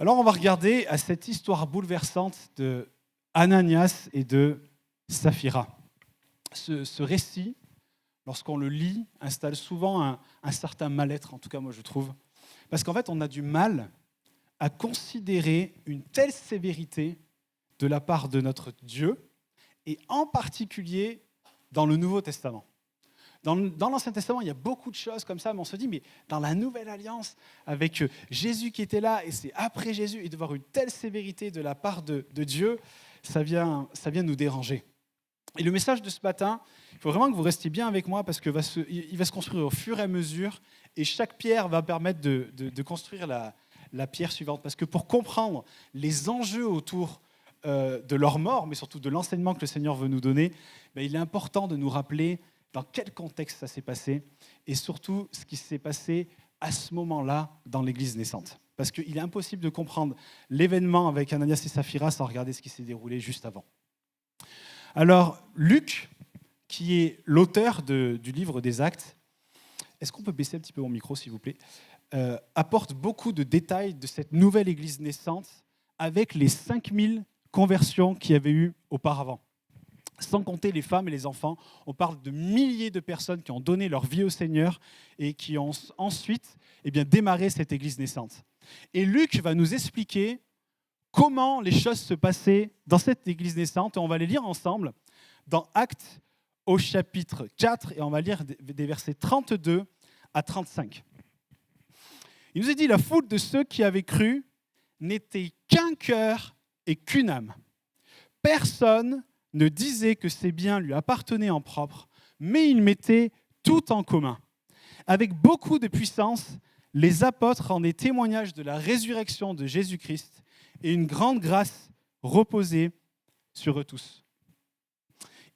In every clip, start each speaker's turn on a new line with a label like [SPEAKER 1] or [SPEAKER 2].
[SPEAKER 1] Alors on va regarder à cette histoire bouleversante de Ananias et de Saphira. Ce récit, lorsqu'on le lit, installe souvent un certain mal-être, en tout cas moi je trouve. Parce qu'en fait on a du mal à considérer une telle sévérité de la part de notre Dieu, et en particulier dans le Nouveau Testament. Dans l'Ancien Testament, il y a beaucoup de choses comme ça, mais on se dit, mais dans la Nouvelle Alliance, avec Jésus qui était là, et c'est après Jésus, et de voir une telle sévérité de la part de Dieu, ça vient nous déranger. Et le message de ce matin, il faut vraiment que vous restiez bien avec moi, parce qu'il va se construire au fur et à mesure, et chaque pierre va permettre de construire la pierre suivante. Parce que pour comprendre les enjeux autour de leur mort, mais surtout de l'enseignement que le Seigneur veut nous donner, il est important de nous rappeler dans quel contexte ça s'est passé, et surtout ce qui s'est passé à ce moment-là dans l'Église naissante. Parce qu'il est impossible de comprendre l'événement avec Ananias et Saphira sans regarder ce qui s'est déroulé juste avant. Alors, Luc, qui est l'auteur du livre des Actes, est-ce qu'on peut baisser un petit peu mon micro, s'il vous plaît, apporte beaucoup de détails de cette nouvelle Église naissante avec les 5000 conversions qu'il y avait eu auparavant. Sans compter les femmes et les enfants, on parle de milliers de personnes qui ont donné leur vie au Seigneur et qui ont ensuite démarré cette Église naissante. Et Luc va nous expliquer comment les choses se passaient dans cette Église naissante. Et on va les lire ensemble dans Actes au chapitre 4, et on va lire des versets 32 à 35. Il nous est dit, la foule de ceux qui avaient cru n'était qu'un cœur et qu'une âme. Personne ne disait que ses biens lui appartenaient en propre, mais ils mettaient tout en commun. Avec beaucoup de puissance, les apôtres rendaient témoignage de la résurrection de Jésus-Christ, et une grande grâce reposait sur eux tous.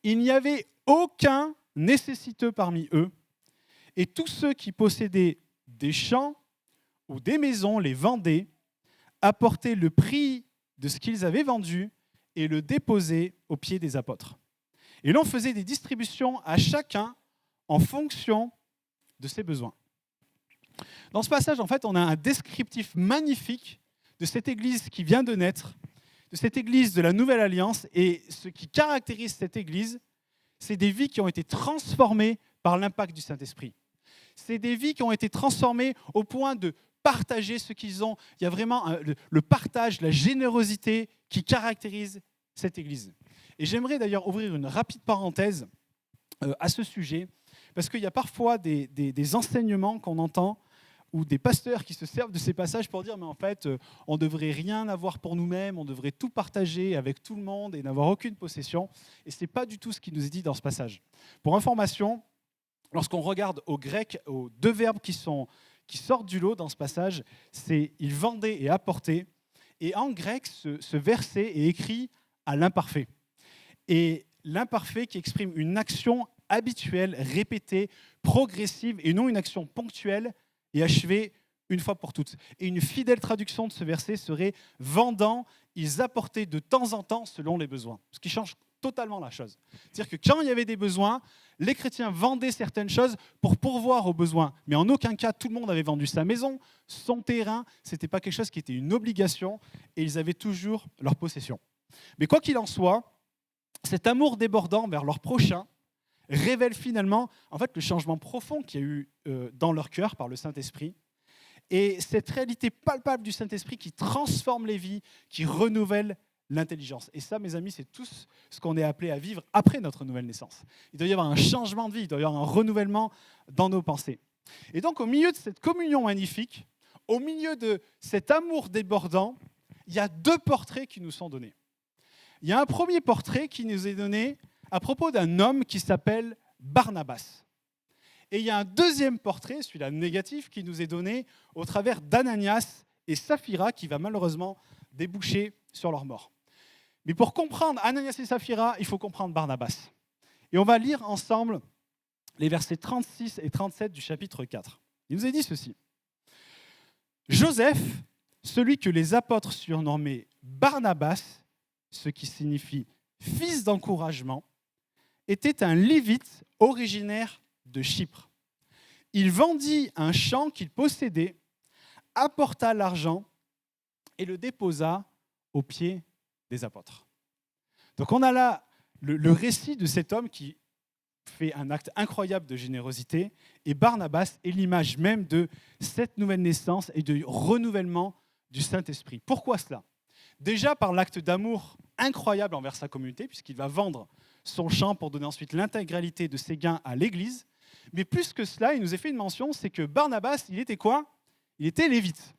[SPEAKER 1] Il n'y avait aucun nécessiteux parmi eux, et tous ceux qui possédaient des champs ou des maisons les vendaient, apportaient le prix de ce qu'ils avaient vendu et le déposaient aux pieds des apôtres. Et l'on faisait des distributions à chacun en fonction de ses besoins. Dans ce passage, en fait, on a un descriptif magnifique de cette église qui vient de naître, de cette église de la Nouvelle Alliance, et ce qui caractérise cette église, c'est des vies qui ont été transformées par l'impact du Saint-Esprit. C'est des vies qui ont été transformées au point de partager ce qu'ils ont. Il y a vraiment le partage, la générosité qui caractérise cette église. Et j'aimerais d'ailleurs ouvrir une rapide parenthèse à ce sujet, parce qu'il y a parfois des enseignements qu'on entend, ou des pasteurs qui se servent de ces passages pour dire, mais en fait, on ne devrait rien avoir pour nous-mêmes, on devrait tout partager avec tout le monde et n'avoir aucune possession. Et ce n'est pas du tout ce qui nous est dit dans ce passage. Pour information, lorsqu'on regarde au grec, aux deux verbes qui sortent du lot dans ce passage, c'est « il vendait » et « apportait ». Et en grec, ce verset est écrit à l'imparfait. Et l'imparfait qui exprime une action habituelle, répétée, progressive, et non une action ponctuelle et achevée une fois pour toutes. Et une fidèle traduction de ce verset serait « vendant, ils apportaient de temps en temps selon les besoins ». Ce qui change totalement la chose. C'est-à-dire que quand il y avait des besoins, les chrétiens vendaient certaines choses pour pourvoir aux besoins. Mais en aucun cas, tout le monde avait vendu sa maison, son terrain. Ce n'était pas quelque chose qui était une obligation, et ils avaient toujours leur possession. Mais quoi qu'il en soit, cet amour débordant vers leur prochain révèle finalement en fait, le changement profond qu'il y a eu dans leur cœur par le Saint-Esprit. Et cette réalité palpable du Saint-Esprit qui transforme les vies, qui renouvelle l'intelligence. Et ça, mes amis, c'est tout ce qu'on est appelé à vivre après notre nouvelle naissance. Il doit y avoir un changement de vie, il doit y avoir un renouvellement dans nos pensées. Et donc, au milieu de cette communion magnifique, au milieu de cet amour débordant, il y a deux portraits qui nous sont donnés. Il y a un premier portrait qui nous est donné à propos d'un homme qui s'appelle Barnabas. Et il y a un deuxième portrait, celui-là négatif, qui nous est donné au travers d'Ananias et Saphira, qui va malheureusement déboucher sur leur mort. Mais pour comprendre Ananias et Saphira, il faut comprendre Barnabas. Et on va lire ensemble les versets 36 et 37 du chapitre 4. Il nous est dit ceci. Joseph, celui que les apôtres surnommaient Barnabas, ce qui signifie fils d'encouragement, était un Lévite originaire de Chypre. Il vendit un champ qu'il possédait, apporta l'argent et le déposa aux pieds des apôtres. Donc on a là le récit de cet homme qui fait un acte incroyable de générosité, et Barnabas est l'image même de cette nouvelle naissance et du renouvellement du Saint-Esprit. Pourquoi cela ? Déjà par l'acte d'amour incroyable envers sa communauté, puisqu'il va vendre son champ pour donner ensuite l'intégralité de ses gains à l'Église. Mais plus que cela, il nous est fait une mention, c'est que Barnabas, il était quoi ? Il était lévite.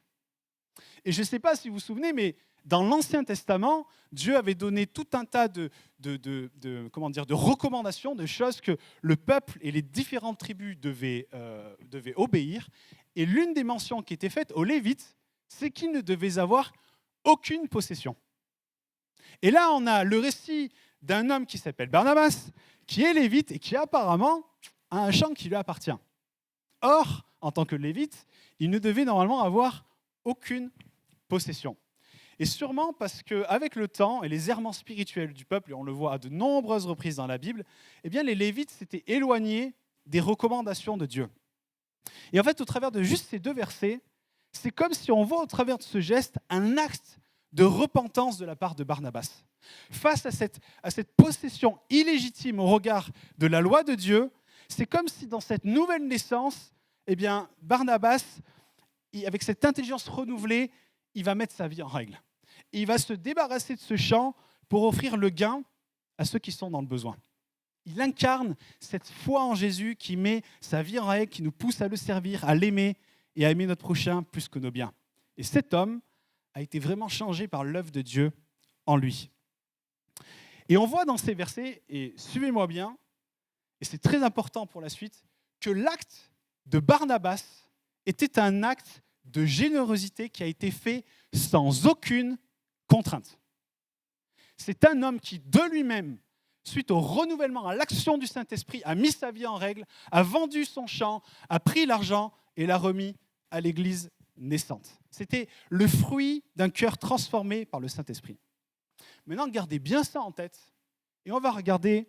[SPEAKER 1] Et je ne sais pas si vous vous souvenez, mais dans l'Ancien Testament, Dieu avait donné tout un tas de recommandations, de choses que le peuple et les différentes tribus devaient obéir. Et l'une des mentions qui était faite aux Lévites, c'est qu'ils ne devaient avoir aucune possession. Et là, on a le récit d'un homme qui s'appelle Barnabas, qui est lévite et qui apparemment a un champ qui lui appartient. Or, en tant que lévite, il ne devait normalement avoir aucune possession. Et sûrement parce qu'avec le temps et les errements spirituels du peuple, et on le voit à de nombreuses reprises dans la Bible, eh bien les Lévites s'étaient éloignés des recommandations de Dieu. Et en fait, au travers de juste ces deux versets, c'est comme si on voit au travers de ce geste un acte de repentance de la part de Barnabas. Face à cette possession illégitime au regard de la loi de Dieu, c'est comme si dans cette nouvelle naissance, eh bien, Barnabas, avec cette intelligence renouvelée, il va mettre sa vie en règle. Et il va se débarrasser de ce champ pour offrir le gain à ceux qui sont dans le besoin. Il incarne cette foi en Jésus qui met sa vie en règle, qui nous pousse à le servir, à l'aimer et à aimer notre prochain plus que nos biens. Et cet homme a été vraiment changé par l'œuvre de Dieu en lui. Et on voit dans ces versets, et suivez-moi bien, et c'est très important pour la suite, que l'acte de Barnabas était un acte de générosité qui a été fait sans aucune contrainte. C'est un homme qui, de lui-même, suite au renouvellement, à l'action du Saint-Esprit, a mis sa vie en règle, a vendu son champ, a pris l'argent et l'a remis à l'Église naissante. C'était le fruit d'un cœur transformé par le Saint-Esprit. Maintenant, gardez bien ça en tête et on va regarder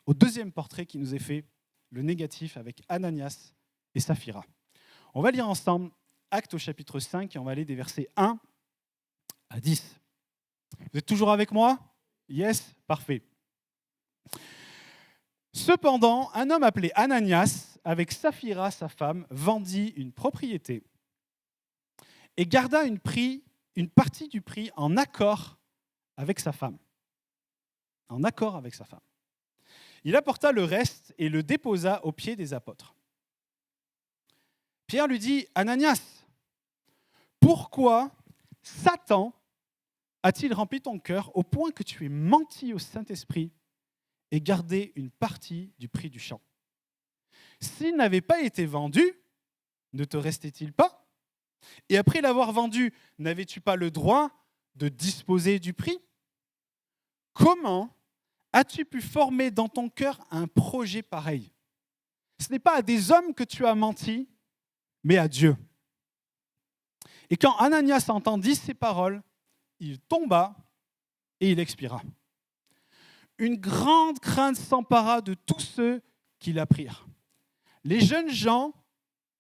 [SPEAKER 1] au deuxième portrait qui nous est fait, le négatif avec Ananias et Saphira. On va lire ensemble Actes au chapitre 5 et on va aller des versets 1 à 10. Vous êtes toujours avec moi ? Yes ? Parfait. Cependant, un homme appelé Ananias, avec Saphira, sa femme, vendit une propriété et garda une partie du prix en accord avec sa femme. En accord avec sa femme. Il apporta le reste et le déposa aux pieds des apôtres. Pierre lui dit, Ananias, pourquoi Satan a-t-il rempli ton cœur au point que tu aies menti au Saint-Esprit et gardé une partie du prix du champ ? S'il n'avait pas été vendu, ne te restait-il pas ? Et après l'avoir vendu, n'avais-tu pas le droit de disposer du prix ? Comment as-tu pu former dans ton cœur un projet pareil ? Ce n'est pas à des hommes que tu as menti, mais à Dieu. Et quand Ananias entendit ces paroles, il tomba et il expira. Une grande crainte s'empara de tous ceux qui l'apprirent. Les jeunes gens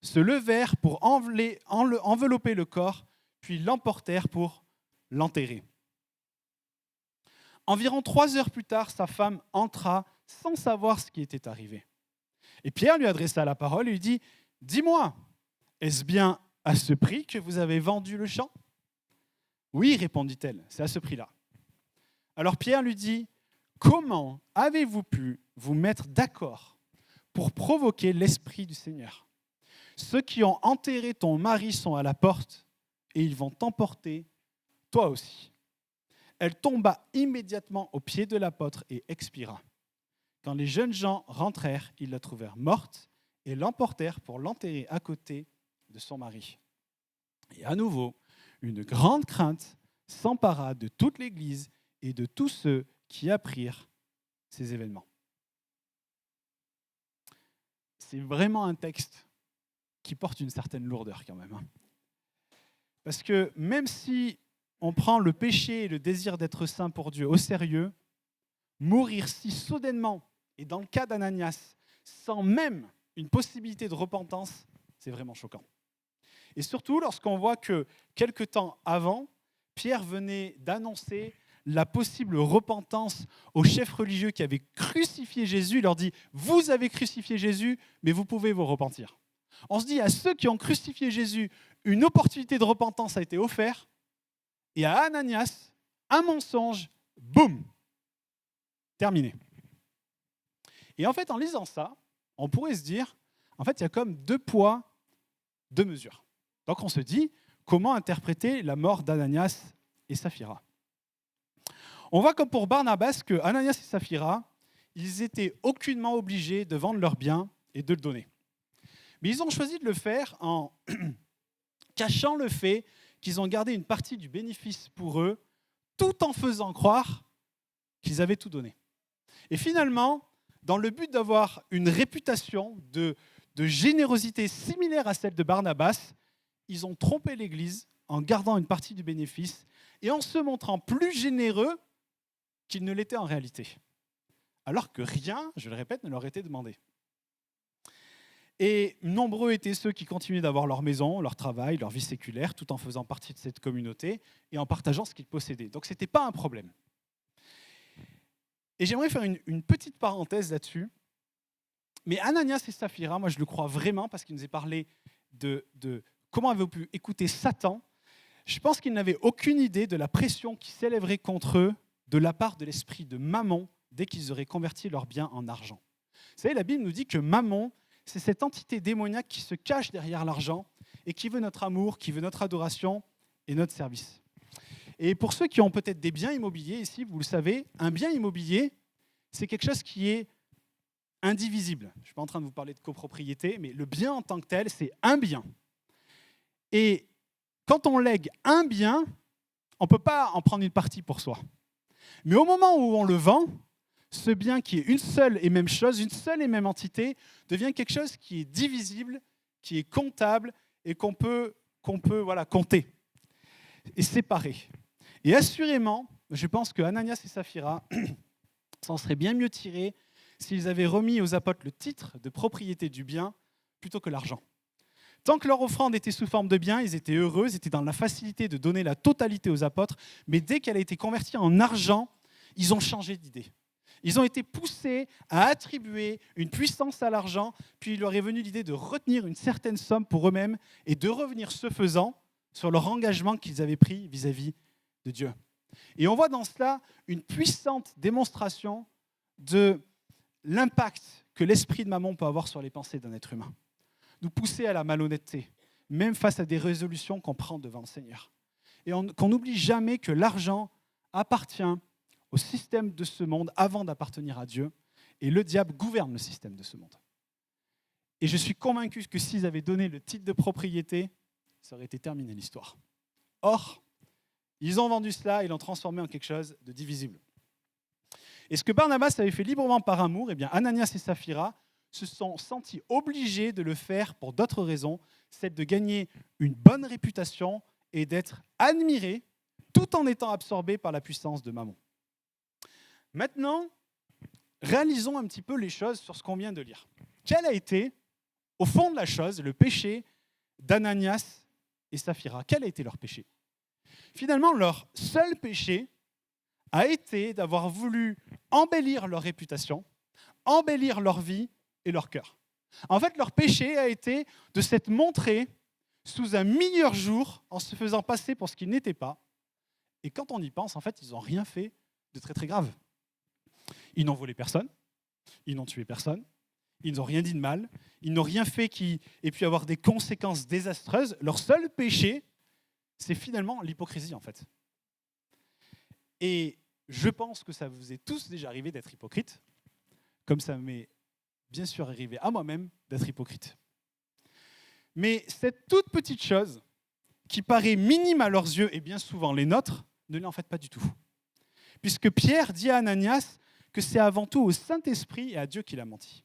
[SPEAKER 1] se levèrent pour envelopper le corps, puis l'emportèrent pour l'enterrer. Environ 3 heures plus tard, sa femme entra sans savoir ce qui était arrivé. Et Pierre lui adressa la parole et lui dit « Dis-moi, est-ce bien à ce prix que vous avez vendu le champ ?» « Oui, répondit-elle, c'est à ce prix-là. » Alors Pierre lui dit « Comment avez-vous pu vous mettre d'accord pour provoquer l'Esprit du Seigneur ? Ceux qui ont enterré ton mari sont à la porte et ils vont t'emporter, toi aussi. » Elle tomba immédiatement aux pieds de l'apôtre et expira. Quand les jeunes gens rentrèrent, ils la trouvèrent morte et l'emportèrent pour l'enterrer à côté de son mari. Et à nouveau, une grande crainte s'empara de toute l'Église et de tous ceux qui apprirent ces événements. C'est vraiment un texte qui porte une certaine lourdeur quand même. Parce que même si on prend le péché et le désir d'être saint pour Dieu au sérieux, mourir si soudainement, et dans le cas d'Ananias, sans même une possibilité de repentance, c'est vraiment choquant. Et surtout lorsqu'on voit que quelque temps avant, Pierre venait d'annoncer la possible repentance aux chefs religieux qui avaient crucifié Jésus. Il leur dit, vous avez crucifié Jésus, mais vous pouvez vous repentir. On se dit, à ceux qui ont crucifié Jésus, une opportunité de repentance a été offerte, et à Ananias, un mensonge, boum, terminé. Et en fait, en lisant ça, on pourrait se dire, en fait, il y a comme 2 poids, 2 mesures. Donc on se dit, comment interpréter la mort d'Ananias et Saphira ? On voit comme pour Barnabas que Ananias et Saphira, ils étaient aucunement obligés de vendre leurs biens et de le donner. Mais ils ont choisi de le faire en cachant le fait qu'ils ont gardé une partie du bénéfice pour eux, tout en faisant croire qu'ils avaient tout donné. Et finalement, dans le but d'avoir une réputation de générosité similaire à celle de Barnabas, ils ont trompé l'Église en gardant une partie du bénéfice et en se montrant plus généreux qu'ils ne l'étaient en réalité. Alors que rien, je le répète, ne leur était demandé. Et nombreux étaient ceux qui continuaient d'avoir leur maison, leur travail, leur vie séculaire, tout en faisant partie de cette communauté et en partageant ce qu'ils possédaient. Donc ce n'était pas un problème. Et j'aimerais faire une petite parenthèse là-dessus. Mais Ananias et Saphira, moi je le crois vraiment parce qu'il nous est parlé de comment avaient pu écouter Satan. Je pense qu'ils n'avaient aucune idée de la pression qui s'élèverait contre eux de la part de l'esprit de Mammon dès qu'ils auraient converti leurs biens en argent. Vous savez, la Bible nous dit que Mammon, c'est cette entité démoniaque qui se cache derrière l'argent et qui veut notre amour, qui veut notre adoration et notre service. Et pour ceux qui ont peut-être des biens immobiliers ici, vous le savez, un bien immobilier, c'est quelque chose qui est indivisible. Je ne suis pas en train de vous parler de copropriété, mais le bien en tant que tel, c'est un bien. Et quand on lègue un bien, on ne peut pas en prendre une partie pour soi. Mais au moment où on le vend, ce bien qui est une seule et même chose, une seule et même entité, devient quelque chose qui est divisible, qui est comptable et qu'on peut compter et séparer. Et assurément, je pense que Ananias et Saphira s'en seraient bien mieux tirés s'ils avaient remis aux apôtres le titre de propriété du bien plutôt que l'argent. Tant que leur offrande était sous forme de bien, ils étaient heureux, ils étaient dans la facilité de donner la totalité aux apôtres, mais dès qu'elle a été convertie en argent, ils ont changé d'idée. Ils ont été poussés à attribuer une puissance à l'argent, puis il leur est venu l'idée de retenir une certaine somme pour eux-mêmes et de revenir, ce faisant, sur leur engagement qu'ils avaient pris vis-à-vis de Dieu. Et on voit dans cela une puissante démonstration de l'impact que l'esprit de Mammon peut avoir sur les pensées d'un être humain. Nous pousser à la malhonnêteté, même face à des résolutions qu'on prend devant le Seigneur. Et qu'on n'oublie jamais que l'argent appartient au système de ce monde avant d'appartenir à Dieu, et le diable gouverne le système de ce monde. Et je suis convaincu que s'ils avaient donné le titre de propriété, ça aurait été terminé l'histoire. Or, ils ont vendu cela et l'ont transformé en quelque chose de divisible. Et ce que Barnabas avait fait librement par amour, eh bien Ananias et Saphira se sont sentis obligés de le faire pour d'autres raisons, celle de gagner une bonne réputation et d'être admirés tout en étant absorbés par la puissance de Mammon. Maintenant, réalisons un petit peu les choses sur ce qu'on vient de lire. Quel a été, au fond de la chose, le péché d'Ananias et Saphira ? Quel a été leur péché ? Finalement, leur seul péché a été d'avoir voulu embellir leur réputation, embellir leur vie et leur cœur. En fait, leur péché a été de s'être montré sous un meilleur jour en se faisant passer pour ce qu'ils n'étaient pas. Et quand on y pense, en fait, ils n'ont rien fait de très très grave. Ils n'ont volé personne, ils n'ont tué personne, ils n'ont rien dit de mal, ils n'ont rien fait qui ait pu avoir des conséquences désastreuses. Leur seul péché, c'est finalement l'hypocrisie, en fait. Et je pense que ça vous est tous déjà arrivé d'être hypocrite, comme ça m'est bien sûr arrivé à moi-même d'être hypocrite. Mais cette toute petite chose, qui paraît minime à leurs yeux et bien souvent les nôtres, ne l'est en fait pas du tout. Puisque Pierre dit à Ananias que c'est avant tout au Saint-Esprit et à Dieu qu'il a menti.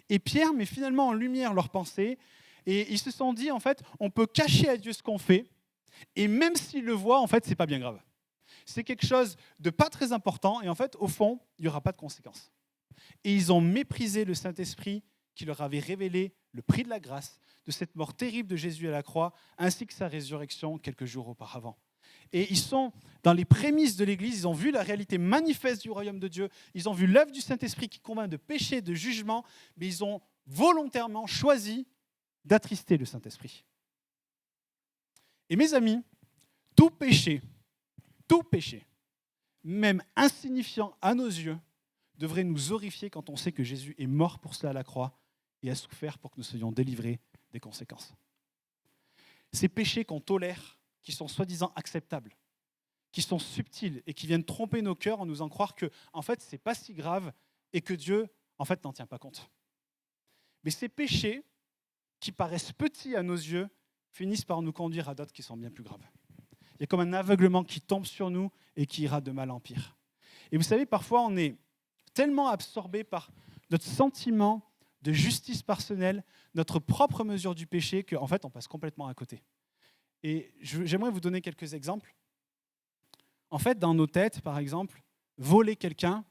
[SPEAKER 1] Et Pierre met finalement en lumière leurs pensées et ils se sont dit, en fait, on peut cacher à Dieu ce qu'on fait et même s'il le voit, en fait, c'est pas bien grave. C'est quelque chose de pas très important et en fait, au fond, il n'y aura pas de conséquences. Et ils ont méprisé le Saint-Esprit qui leur avait révélé le prix de la grâce, de cette mort terrible de Jésus à la croix, ainsi que sa résurrection quelques jours auparavant. et ils sont dans les prémices de l'Église, ils ont vu la réalité manifeste du royaume de Dieu, ils ont vu l'œuvre du Saint-Esprit qui convainc de péché, de jugement, mais ils ont volontairement choisi d'attrister le Saint-Esprit. Et mes amis, tout péché, même insignifiant à nos yeux, devrait nous horrifier quand on sait que Jésus est mort pour cela à la croix et a souffert pour que nous soyons délivrés des conséquences. Ces péchés qu'on tolère, qui sont soi-disant acceptables, qui sont subtils et qui viennent tromper nos cœurs en nous faisant croire que en fait, ce n'est pas si grave et que Dieu en fait, n'en tient pas compte. Mais ces péchés, qui paraissent petits à nos yeux, finissent par nous conduire à d'autres qui sont bien plus graves. Il y a comme un aveuglement qui tombe sur nous et qui ira de mal en pire. Et vous savez, parfois, on est tellement absorbé par notre sentiment de justice personnelle, notre propre mesure du péché, qu'en fait, on passe complètement à côté. Et j'aimerais vous donner quelques exemples. En fait, dans nos têtes, par exemple, voler quelqu'un,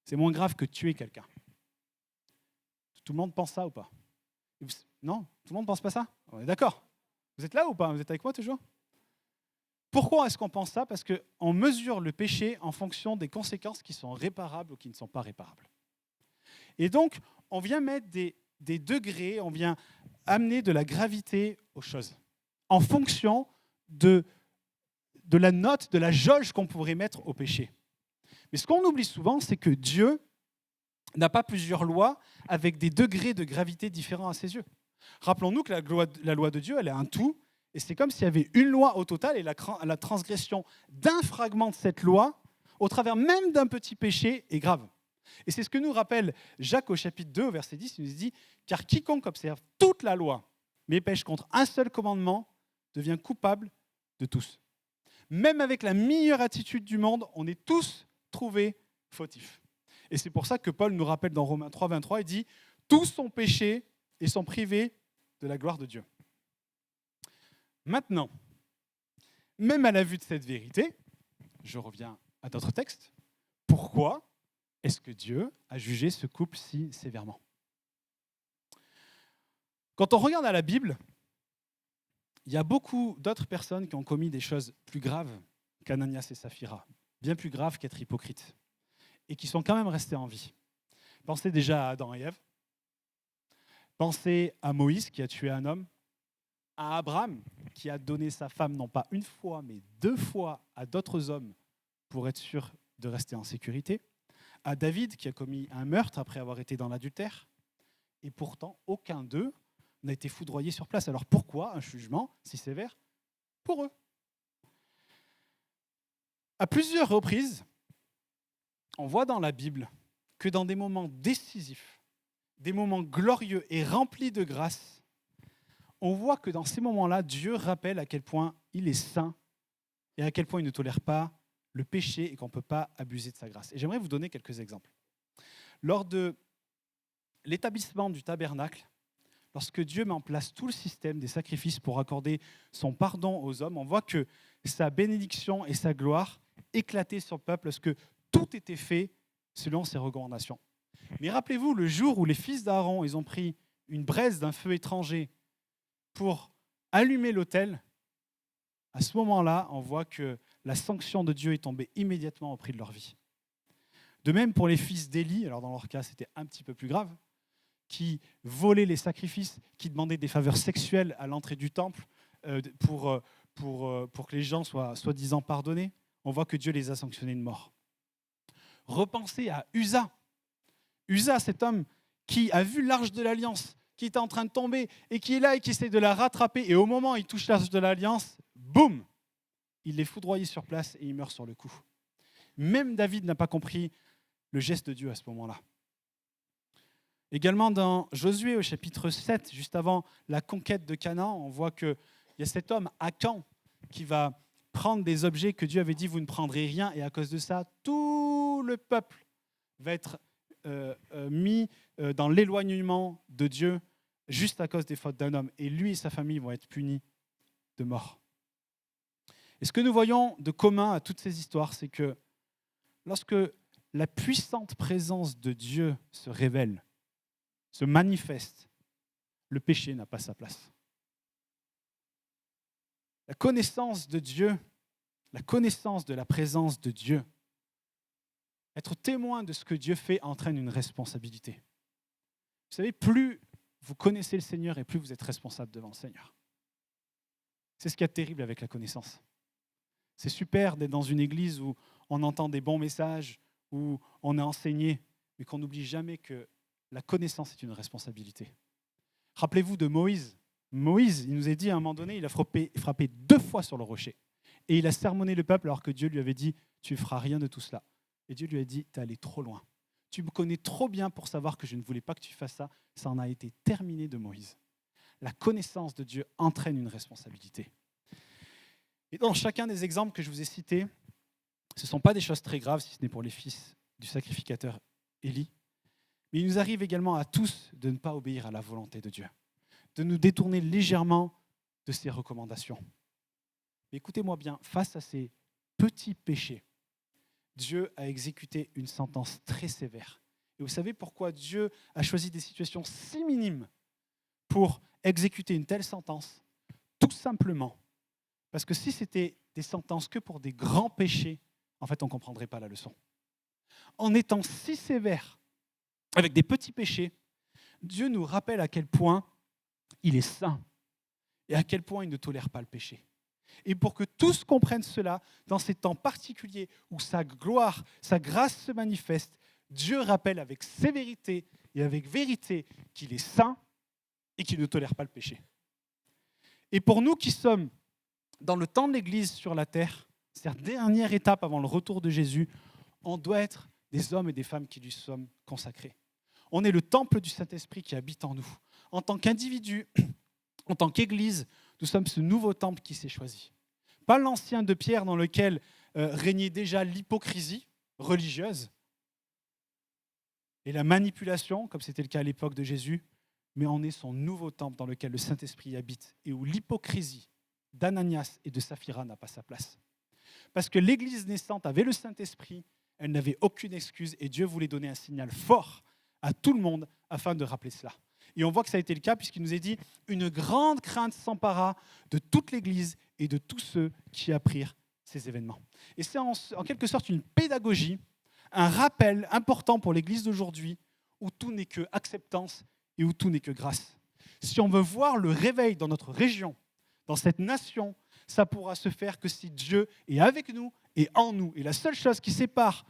[SPEAKER 1] c'est moins grave que tuer quelqu'un. Tout le monde pense ça ou pas? Non? Tout le monde ne pense pas ça? On est d'accord? Vous êtes là ou pas? Vous êtes avec moi toujours? Pourquoi est-ce qu'on pense ça? Parce qu'on mesure le péché en fonction des conséquences qui sont réparables ou qui ne sont pas réparables. Et donc, on vient mettre des degrés, on vient amener de la gravité aux choses, en fonction de la note, de la jauge qu'on pourrait mettre au péché. Mais ce qu'on oublie souvent, c'est que Dieu n'a pas plusieurs lois avec des degrés de gravité différents à ses yeux. Rappelons-nous que la loi de Dieu, elle est un tout, et c'est comme s'il y avait une loi au total, et la transgression d'un fragment de cette loi, au travers même d'un petit péché, est grave. Et c'est ce que nous rappelle Jacques au chapitre 2, au verset 10, il nous dit « Car quiconque observe toute la loi, mais pêche contre un seul commandement, devient coupable de tous. » Même avec la meilleure attitude du monde, on est tous trouvés fautifs. Et c'est pour ça que Paul nous rappelle dans Romains 3, 23, il dit « Tous ont péché et sont privés de la gloire de Dieu. » Maintenant, même à la vue de cette vérité, je reviens à d'autres textes, pourquoi est-ce que Dieu a jugé ce couple si sévèrement? Quand on regarde à la Bible, il y a beaucoup d'autres personnes qui ont commis des choses plus graves qu'Ananias et Saphira, bien plus graves qu'être hypocrites, et qui sont quand même restés en vie. Pensez déjà à Adam et Ève. Pensez à Moïse qui a tué un homme, à Abraham qui a donné sa femme non pas une fois, mais 2 fois à d'autres hommes pour être sûr de rester en sécurité, à David qui a commis un meurtre après avoir été dans l'adultère, et pourtant aucun d'eux n'a été foudroyé sur place. Alors pourquoi un jugement si sévère pour eux? À plusieurs reprises, on voit dans la Bible que dans des moments décisifs, des moments glorieux et remplis de grâce, on voit que dans ces moments-là, Dieu rappelle à quel point il est saint et à quel point il ne tolère pas le péché et qu'on ne peut pas abuser de sa grâce. Et j'aimerais vous donner quelques exemples. Lors de l'établissement du tabernacle, lorsque Dieu met en place tout le système des sacrifices pour accorder son pardon aux hommes, on voit que sa bénédiction et sa gloire éclataient sur le peuple parce que tout était fait selon ses recommandations. Mais rappelez-vous, le jour où les fils d'Aaron, ils ont pris une braise d'un feu étranger pour allumer l'autel, à ce moment-là, on voit que la sanction de Dieu est tombée immédiatement au prix de leur vie. De même pour les fils d'Élie, alors dans leur cas c'était un petit peu plus grave, qui volaient les sacrifices, qui demandaient des faveurs sexuelles à l'entrée du temple pour que les gens soient soi-disant pardonnés, on voit que Dieu les a sanctionnés de mort. Repensez à Uza. Uza, cet homme qui a vu l'arche de l'Alliance, qui était en train de tomber et qui est là et qui essaie de la rattraper. Et au moment où il touche l'arche de l'Alliance, boum, il est foudroyé sur place et il meurt sur le coup. Même David n'a pas compris le geste de Dieu à ce moment-là. Également dans Josué au chapitre 7, juste avant la conquête de Canaan, on voit qu'il y a cet homme, Akan, qui va prendre des objets que Dieu avait dit « vous ne prendrez rien » et à cause de ça, tout le peuple va être mis dans l'éloignement de Dieu juste à cause des fautes d'un homme. Et lui et sa famille vont être punis de mort. Et ce que nous voyons de commun à toutes ces histoires, c'est que lorsque la puissante présence de Dieu se révèle, se manifeste, le péché n'a pas sa place. La connaissance de Dieu la connaissance de la présence de Dieu, être témoin de ce que Dieu fait entraîne une responsabilité. Vous savez, plus vous connaissez le Seigneur et plus vous êtes responsable devant le Seigneur. C'est ce qu'il y a de terrible avec la connaissance. C'est super d'être dans une église où on entend des bons messages, où on est enseigné, mais qu'on n'oublie jamais que la connaissance est une responsabilité. Rappelez-vous de Moïse. Moïse, il nous est dit à un moment donné, il a frappé 2 fois sur le rocher. Et il a sermonné le peuple alors que Dieu lui avait dit « Tu ne feras rien de tout cela ». Et Dieu lui a dit « Tu es allé trop loin. Tu me connais trop bien pour savoir que je ne voulais pas que tu fasses ça. » Ça en a été terminé de Moïse. La connaissance de Dieu entraîne une responsabilité. Et dans chacun des exemples que je vous ai cités, ce ne sont pas des choses très graves, si ce n'est pour les fils du sacrificateur Élie. Mais il nous arrive également à tous de ne pas obéir à la volonté de Dieu, de nous détourner légèrement de ses recommandations. Mais écoutez-moi bien, face à ces petits péchés, Dieu a exécuté une sentence très sévère. Et vous savez pourquoi Dieu a choisi des situations si minimes pour exécuter une telle sentence? Tout simplement parce que si c'était des sentences que pour des grands péchés, en fait, on ne comprendrait pas la leçon. En étant si sévère avec des petits péchés, Dieu nous rappelle à quel point il est saint et à quel point il ne tolère pas le péché. Et pour que tous comprennent cela, dans ces temps particuliers où sa gloire, sa grâce se manifeste, Dieu rappelle avec sévérité et avec vérité qu'il est saint et qu'il ne tolère pas le péché. Et pour nous qui sommes dans le temps de l'Église sur la terre, c'est la dernière étape avant le retour de Jésus, on doit être des hommes et des femmes qui lui sommes consacrés. On est le temple du Saint-Esprit qui habite en nous. En tant qu'individu, en tant qu'Église, nous sommes ce nouveau temple qui s'est choisi. Pas l'ancien de Pierre dans lequel régnait déjà l'hypocrisie religieuse et la manipulation, comme c'était le cas à l'époque de Jésus, mais on est son nouveau temple dans lequel le Saint-Esprit habite et où l'hypocrisie d'Ananias et de Saphira n'a pas sa place. Parce que l'Église naissante avait le Saint-Esprit, elle n'avait aucune excuse et Dieu voulait donner un signal fort à tout le monde afin de rappeler cela. Et on voit que ça a été le cas puisqu'il nous est dit « Une grande crainte s'empara de toute l'Église et de tous ceux qui apprirent ces événements. » Et c'est en quelque sorte une pédagogie, un rappel important pour l'Église d'aujourd'hui où tout n'est que acceptance et où tout n'est que grâce. Si on veut voir le réveil dans notre région, dans cette nation, ça pourra se faire que si Dieu est avec nous et en nous. Et la seule chose qui sépare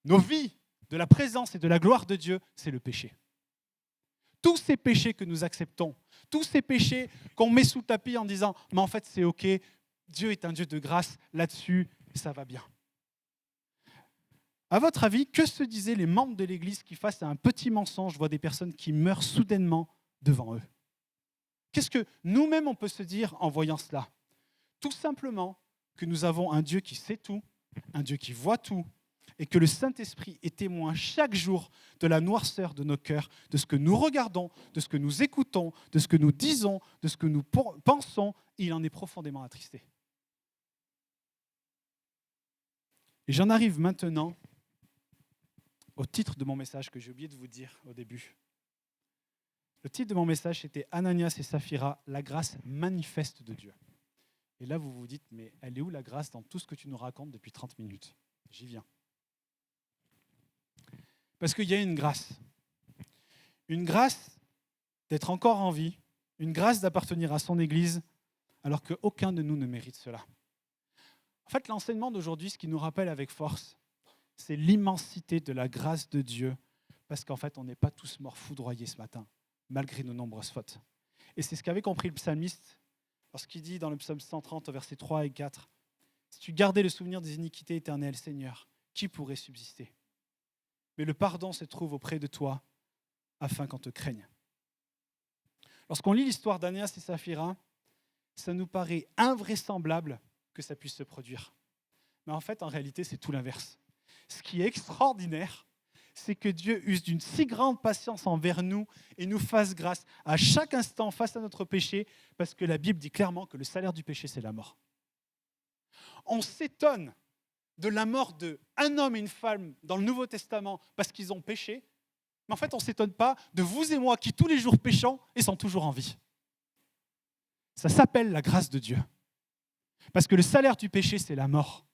[SPEAKER 1] nos vies de la présence et de la gloire de Dieu, c'est le péché. Tous ces péchés que nous acceptons, tous ces péchés qu'on met sous le tapis en disant « mais en fait c'est ok, Dieu est un Dieu de grâce, là-dessus ça va bien ». À votre avis, que se disaient les membres de l'Église qui, face à un petit mensonge, voient des personnes qui meurent soudainement devant eux? Qu'est-ce que nous-mêmes on peut se dire en voyant cela? Tout simplement que nous avons un Dieu qui sait tout, un Dieu qui voit tout, et que le Saint-Esprit est témoin chaque jour de la noirceur de nos cœurs, de ce que nous regardons, de ce que nous écoutons, de ce que nous disons, de ce que nous pensons, et il en est profondément attristé. Et j'en arrive maintenant au titre de mon message que j'ai oublié de vous dire au début. Le titre de mon message, c'était « Ananias et Saphira, la grâce manifeste de Dieu ». Et là, vous vous dites, mais elle est où la grâce dans tout ce que tu nous racontes depuis 30 minutes? J'y viens. Parce qu'il y a une grâce d'être encore en vie, une grâce d'appartenir à son Église, alors qu'aucun de nous ne mérite cela. En fait, l'enseignement d'aujourd'hui, ce qui nous rappelle avec force, c'est l'immensité de la grâce de Dieu, parce qu'en fait, on n'est pas tous morts foudroyés ce matin, malgré nos nombreuses fautes. Et c'est ce qu'avait compris le psalmiste, lorsqu'il dit dans le psaume 130, versets 3 et 4, « Si tu gardais le souvenir des iniquités éternelles, Seigneur, qui pourrait subsister? Mais le pardon se trouve auprès de toi, afin qu'on te craigne. » Lorsqu'on lit l'histoire d'Ananias et Saphira, ça nous paraît invraisemblable que ça puisse se produire. Mais en fait, en réalité, c'est tout l'inverse. Ce qui est extraordinaire, c'est que Dieu use d'une si grande patience envers nous et nous fasse grâce à chaque instant face à notre péché, parce que la Bible dit clairement que le salaire du péché, c'est la mort. On s'étonne de la mort d'un homme et une femme dans le Nouveau Testament parce qu'ils ont péché, mais en fait, on ne s'étonne pas de vous et moi qui tous les jours péchons et sont toujours en vie. Ça s'appelle la grâce de Dieu. Parce que le salaire du péché, c'est la mort.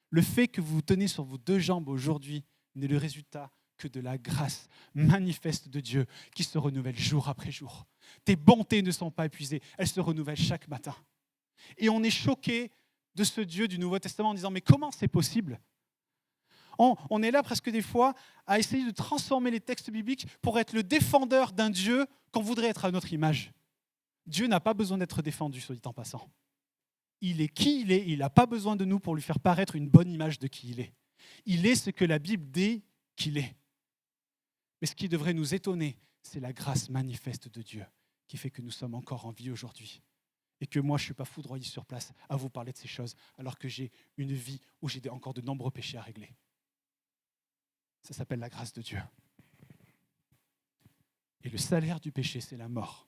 [SPEAKER 1] Le fait que vous vous tenez sur vos deux jambes aujourd'hui n'est le résultat que de la grâce manifeste de Dieu qui se renouvelle jour après jour. Tes bontés ne sont pas épuisées, elles se renouvellent chaque matin. Et on est choqué de ce Dieu du Nouveau Testament en disant « Mais comment c'est possible ?» On est là presque des fois à essayer de transformer les textes bibliques pour être le défendeur d'un Dieu qu'on voudrait être à notre image. Dieu n'a pas besoin d'être défendu, soit dit en passant. Il est qui il est, il n'a pas besoin de nous pour lui faire paraître une bonne image de qui il est. Il est ce que la Bible dit qu'il est. Mais ce qui devrait nous étonner, c'est la grâce manifeste de Dieu qui fait que nous sommes encore en vie aujourd'hui. Et que moi, je ne suis pas foudroyé sur place à vous parler de ces choses, alors que j'ai une vie où j'ai encore de nombreux péchés à régler. Ça s'appelle la grâce de Dieu. Et le salaire du péché, c'est la mort.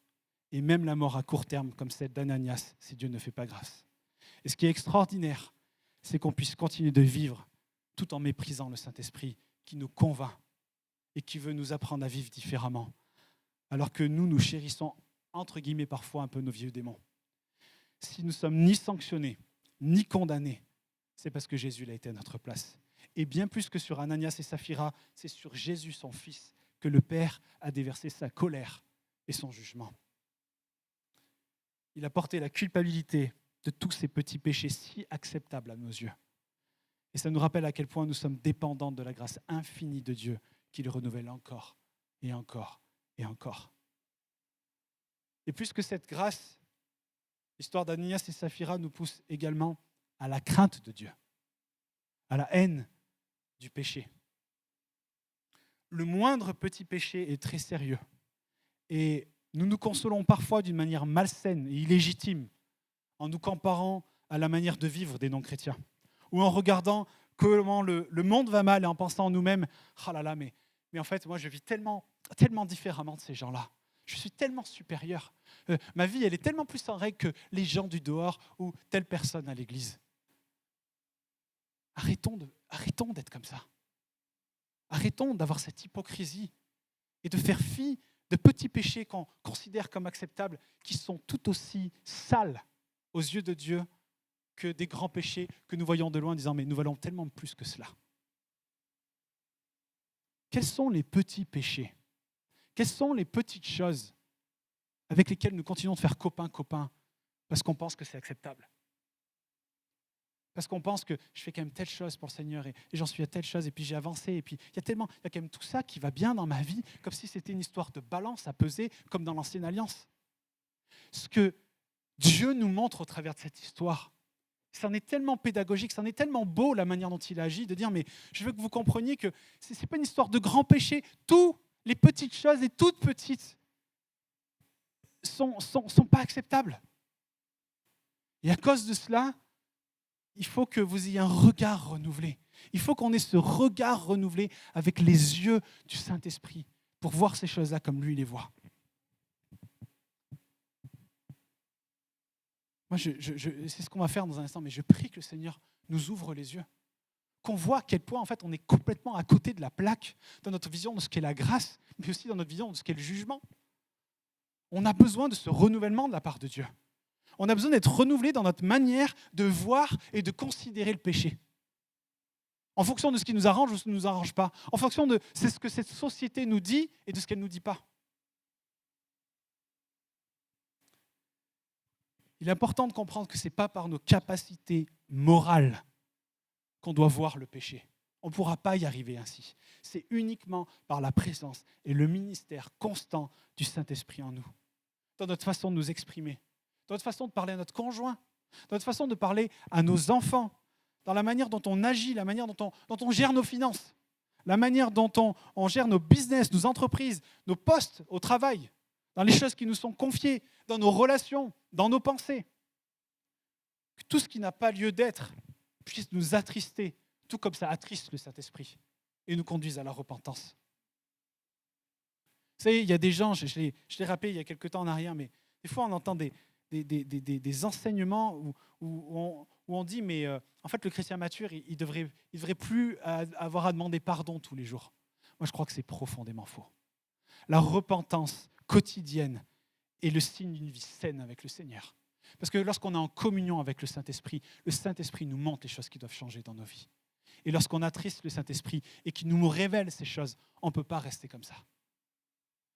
[SPEAKER 1] Et même la mort à court terme, comme celle d'Ananias, si Dieu ne fait pas grâce. Et ce qui est extraordinaire, c'est qu'on puisse continuer de vivre tout en méprisant le Saint-Esprit qui nous convainc et qui veut nous apprendre à vivre différemment. Alors que nous chérissons, entre guillemets, parfois un peu nos vieux démons. Si nous sommes ni sanctionnés, ni condamnés, c'est parce que Jésus l'a été à notre place. Et bien plus que sur Ananias et Saphira, c'est sur Jésus, son Fils, que le Père a déversé sa colère et son jugement. Il a porté la culpabilité de tous ces petits péchés si acceptables à nos yeux. Et ça nous rappelle à quel point nous sommes dépendants de la grâce infinie de Dieu qui le renouvelle encore et encore et encore. Et plus que cette grâce, l'histoire d'Ananias et Saphira nous pousse également à la crainte de Dieu, à la haine du péché. Le moindre petit péché est très sérieux. Et nous nous consolons parfois d'une manière malsaine et illégitime en nous comparant à la manière de vivre des non-chrétiens ou en regardant comment le monde va mal et en pensant en nous-mêmes « Ah là là, mais en fait, moi, je vis tellement différemment de ces gens-là. Je suis tellement supérieur. Ma vie, elle est tellement plus en règle que les gens du dehors ou telle personne à l'église. » Arrêtons d'être comme ça. Arrêtons d'avoir cette hypocrisie et de faire fi de petits péchés qu'on considère comme acceptables, qui sont tout aussi sales aux yeux de Dieu que des grands péchés que nous voyons de loin en disant « mais nous valons tellement plus que cela ». Quels sont les petits péchés? Quelles sont les petites choses avec lesquelles nous continuons de faire copain parce qu'on pense que c'est acceptable? Parce qu'on pense que je fais quand même telle chose pour le Seigneur et j'en suis à telle chose et puis j'ai avancé et puis il y a quand même tout ça qui va bien dans ma vie, comme si c'était une histoire de balance à peser comme dans l'Ancienne Alliance. Ce que Dieu nous montre au travers de cette histoire, c'en est tellement pédagogique, c'en est tellement beau la manière dont il agit, de dire mais je veux que vous compreniez que ce n'est pas une histoire de grands péchés, toutes les petites choses et toutes petites sont pas acceptables. Et à cause de cela, il faut que vous ayez un regard renouvelé. Il faut qu'on ait ce regard renouvelé avec les yeux du Saint-Esprit pour voir ces choses-là comme lui les voit. Moi, c'est ce qu'on va faire dans un instant, mais je prie que le Seigneur nous ouvre les yeux. Qu'on voit à quel point, en fait, on est complètement à côté de la plaque dans notre vision de ce qu'est la grâce, mais aussi dans notre vision de ce qu'est le jugement. On a besoin de ce renouvellement de la part de Dieu. On a besoin d'être renouvelé dans notre manière de voir et de considérer le péché. En fonction de ce qui nous arrange ou ce qui ne nous arrange pas. En fonction de c'est ce que cette société nous dit et de ce qu'elle ne nous dit pas. Il est important de comprendre que ce n'est pas par nos capacités morales qu'on doit voir le péché. On ne pourra pas y arriver ainsi. C'est uniquement par la présence et le ministère constant du Saint-Esprit en nous. Dans notre façon de nous exprimer, dans notre façon de parler à notre conjoint, dans notre façon de parler à nos enfants, dans la manière dont on agit, la manière dont on gère nos finances, la manière dont on gère nos business, nos entreprises, nos postes au travail, dans les choses qui nous sont confiées, dans nos relations, dans nos pensées. Que tout ce qui n'a pas lieu d'être puisse nous attrister, tout comme ça attriste le Saint-Esprit et nous conduise à la repentance. Vous savez, il y a des gens, je l'ai rappelé il y a quelques temps en arrière, mais des fois on entend des enseignements où on dit, mais en fait le chrétien mature, il devrait plus avoir à demander pardon tous les jours. Moi je crois que c'est profondément faux. La repentance quotidienne est le signe d'une vie saine avec le Seigneur. Parce que lorsqu'on est en communion avec le Saint-Esprit nous montre les choses qui doivent changer dans nos vies. Et lorsqu'on attriste le Saint-Esprit et qu'il nous révèle ces choses, on ne peut pas rester comme ça.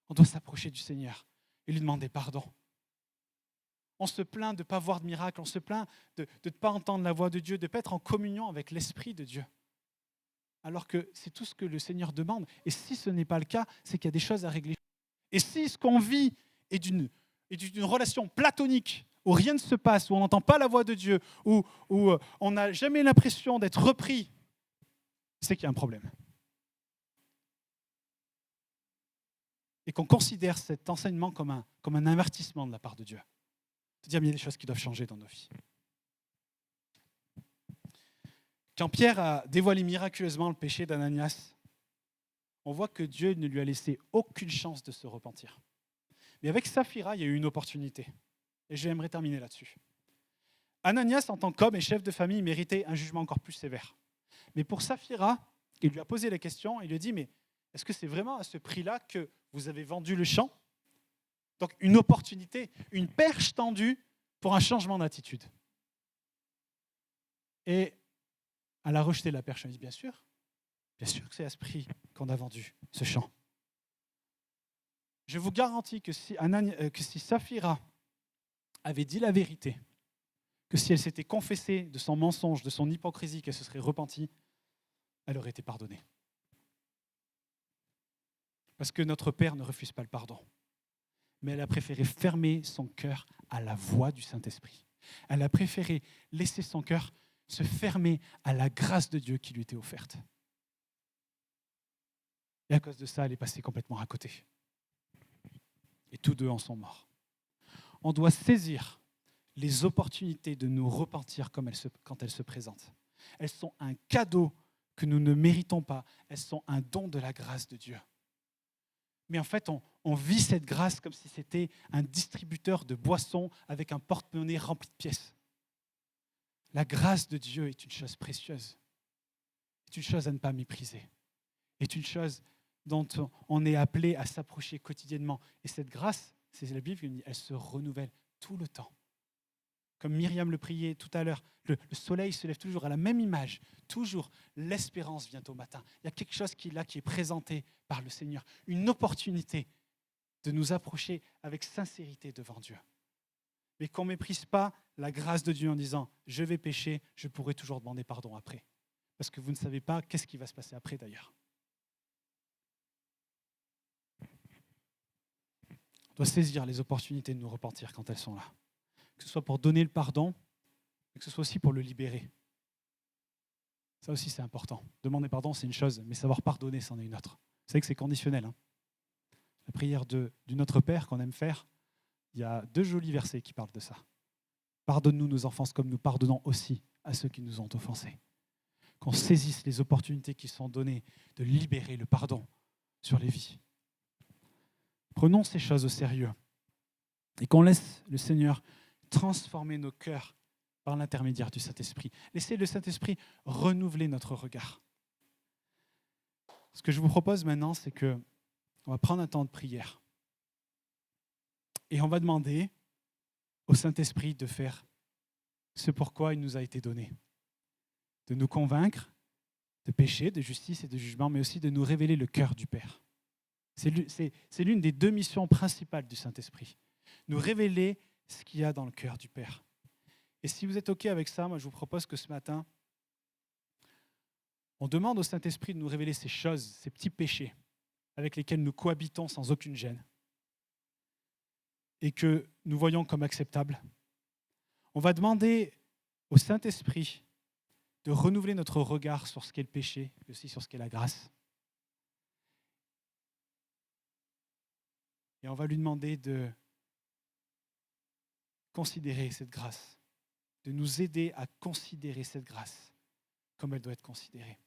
[SPEAKER 1] On doit s'approcher du Seigneur et lui demander pardon. On se plaint de ne pas voir de miracle, on se plaint de ne pas entendre la voix de Dieu, de ne pas être en communion avec l'Esprit de Dieu. Alors que c'est tout ce que le Seigneur demande. Et si ce n'est pas le cas, c'est qu'il y a des choses à régler. Et si ce qu'on vit est d'une relation platonique, où rien ne se passe, où on n'entend pas la voix de Dieu, où on n'a jamais l'impression d'être repris, c'est qu'il y a un problème. Et qu'on considère cet enseignement comme un avertissement de la part de Dieu. De dire qu'il y a des choses qui doivent changer dans nos vies. Quand Pierre a dévoilé miraculeusement le péché d'Ananias, on voit que Dieu ne lui a laissé aucune chance de se repentir. Mais avec Saphira, il y a eu une opportunité. Et j'aimerais terminer là-dessus. Ananias, en tant qu'homme et chef de famille, méritait un jugement encore plus sévère. Mais pour Saphira, il lui a posé la question, il lui a dit, mais est-ce que c'est vraiment à ce prix-là que vous avez vendu le champ ? Donc une opportunité, une perche tendue pour un changement d'attitude. Et elle a rejeté la perche, elle a dit, bien sûr que c'est à ce prix qu'on a vendu ce champ. Je vous garantis que si Saphira avait dit la vérité, que si elle s'était confessée de son mensonge, de son hypocrisie, qu'elle se serait repentie, elle aurait été pardonnée. Parce que notre Père ne refuse pas le pardon. Mais elle a préféré fermer son cœur à la voix du Saint-Esprit. Elle a préféré laisser son cœur se fermer à la grâce de Dieu qui lui était offerte. Et à cause de ça, elle est passée complètement à côté. Et tous deux en sont morts. On doit saisir les opportunités de nous repentir quand elles se présentent. Elles sont un cadeau que nous ne méritons pas. Elles sont un don de la grâce de Dieu. Mais en fait, on vit cette grâce comme si c'était un distributeur de boissons avec un porte-monnaie rempli de pièces. La grâce de Dieu est une chose précieuse, est une chose à ne pas mépriser, est une chose dont on est appelé à s'approcher quotidiennement. Et cette grâce, c'est la Bible qui dit, elle se renouvelle tout le temps. Comme Myriam le priait tout à l'heure, le soleil se lève toujours à la même image. Toujours, l'espérance vient au matin. Il y a quelque chose qui est présenté par le Seigneur. Une opportunité de nous approcher avec sincérité devant Dieu. Mais qu'on ne méprise pas la grâce de Dieu en disant « je vais pécher, je pourrai toujours demander pardon après ». Parce que vous ne savez pas qu'est-ce qui va se passer après d'ailleurs. On doit saisir les opportunités de nous repentir quand elles sont là. Que ce soit pour donner le pardon, mais que ce soit aussi pour le libérer. Ça aussi, c'est important. Demander pardon, c'est une chose, mais savoir pardonner, c'en est une autre. Vous savez que c'est conditionnel. La prière du Notre Père qu'on aime faire, il y a 2 jolis versets qui parlent de ça. Pardonne-nous nos offenses comme nous pardonnons aussi à ceux qui nous ont offensés. Qu'on saisisse les opportunités qui sont données de libérer le pardon sur les vies. Prenons ces choses au sérieux et qu'on laisse le Seigneur transformer nos cœurs par l'intermédiaire du Saint-Esprit. Laissez le Saint-Esprit renouveler notre regard. Ce que je vous propose maintenant, c'est qu'on va prendre un temps de prière. Et on va demander au Saint-Esprit de faire ce pourquoi il nous a été donné. De nous convaincre de péché, de justice et de jugement, mais aussi de nous révéler le cœur du Père. C'est l'une des 2 missions principales du Saint-Esprit. Nous révéler ce qu'il y a dans le cœur du Père. Et si vous êtes OK avec ça, moi je vous propose que ce matin, on demande au Saint-Esprit de nous révéler ces choses, ces petits péchés avec lesquels nous cohabitons sans aucune gêne et que nous voyons comme acceptables. On va demander au Saint-Esprit de renouveler notre regard sur ce qu'est le péché et aussi sur ce qu'est la grâce. Et on va lui demander de considérer cette grâce, de nous aider à considérer cette grâce comme elle doit être considérée.